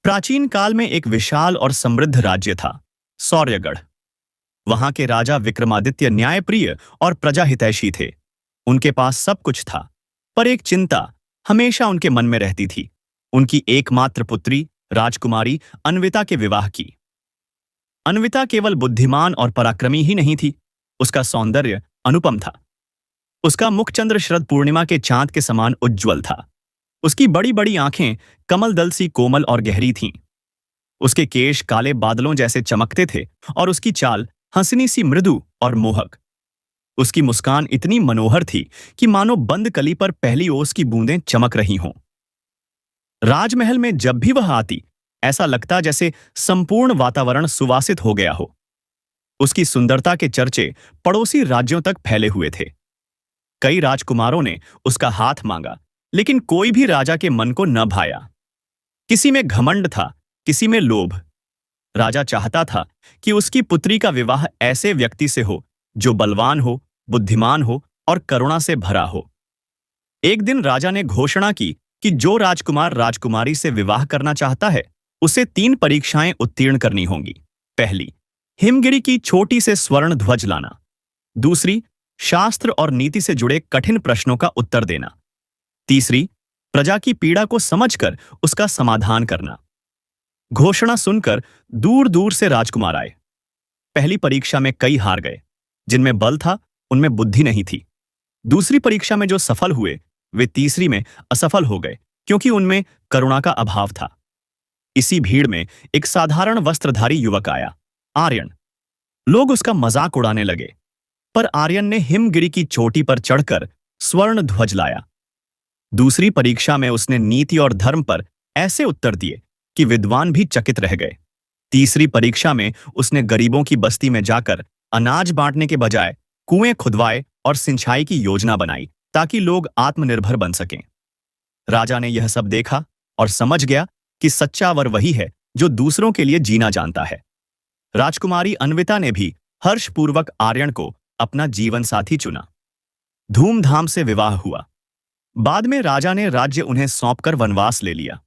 प्राचीन काल में एक विशाल और समृद्ध राज्य था, सौर्यगढ़। वहां के राजा विक्रमादित्य न्यायप्रिय और प्रजाहितैषी थे। उनके पास सब कुछ था, पर एक चिंता हमेशा उनके मन में रहती थी। उनकी एकमात्र पुत्री राजकुमारी अन्विता के विवाह की। अन्विता केवल बुद्धिमान और पराक्रमी ही नहीं थी, उसका सौंदर्य अनुपम था। उसका मुख चंद्र शरद पूर्णिमा के चांद के समान उज्ज्वल था। उसकी बड़ी बड़ी आंखें कमल दल सी कोमल और गहरी थीं। उसके केश काले बादलों जैसे चमकते थे और उसकी चाल हंसनी सी मृदु और मोहक। उसकी मुस्कान इतनी मनोहर थी कि मानो बंद कली पर पहली ओस की बूंदें चमक रही हों। राजमहल में जब भी वह आती, ऐसा लगता जैसे संपूर्ण वातावरण सुवासित हो गया हो। उसकी सुंदरता के चर्चे पड़ोसी राज्यों तक फैले हुए थे। कई राजकुमारों ने उसका हाथ मांगा, लेकिन कोई भी राजा के मन को न भाया। किसी में घमंड था, किसी में लोभ। राजा चाहता था कि उसकी पुत्री का विवाह ऐसे व्यक्ति से हो जो बलवान हो, बुद्धिमान हो और करुणा से भरा हो। एक दिन राजा ने घोषणा की कि जो राजकुमार राजकुमारी से विवाह करना चाहता है, उसे 3 परीक्षाएं उत्तीर्ण करनी होंगी। पहली, हिमगिरी की छोटी से स्वर्ण ध्वज लाना। दूसरी, शास्त्र और नीति से जुड़े कठिन प्रश्नों का उत्तर देना। तीसरी, प्रजा की पीड़ा को समझकर उसका समाधान करना। घोषणा सुनकर दूर दूर से राजकुमार आए। पहली परीक्षा में कई हार गए। जिनमें बल था, उनमें बुद्धि नहीं थी। दूसरी परीक्षा में जो सफल हुए, वे तीसरी में असफल हो गए, क्योंकि उनमें करुणा का अभाव था। इसी भीड़ में एक साधारण वस्त्रधारी युवक आया, आर्यन। लोग उसका मजाक उड़ाने लगे, पर आर्यन ने हिमगिरी की चोटी पर चढ़कर स्वर्ण ध्वज लाया। दूसरी परीक्षा में उसने नीति और धर्म पर ऐसे उत्तर दिए कि विद्वान भी चकित रह गए। तीसरी परीक्षा में उसने गरीबों की बस्ती में जाकर अनाज बांटने के बजाय कुएं खुदवाए और सिंचाई की योजना बनाई, ताकि लोग आत्मनिर्भर बन सकें। राजा ने यह सब देखा और समझ गया कि सच्चा वर वही है जो दूसरों के लिए जीना जानता है। राजकुमारी अन्विता ने भी हर्षपूर्वक आर्यन को अपना जीवन साथी चुना। धूमधाम से विवाह हुआ। बाद में राजा ने राज्य उन्हें सौंपकर वनवास ले लिया।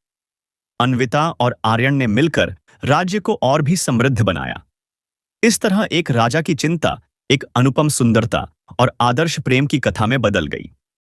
अन्विता और आर्यन ने मिलकर राज्य को और भी समृद्ध बनाया। इस तरह एक राजा की चिंता एक अनुपम सुंदरता और आदर्श प्रेम की कथा में बदल गई।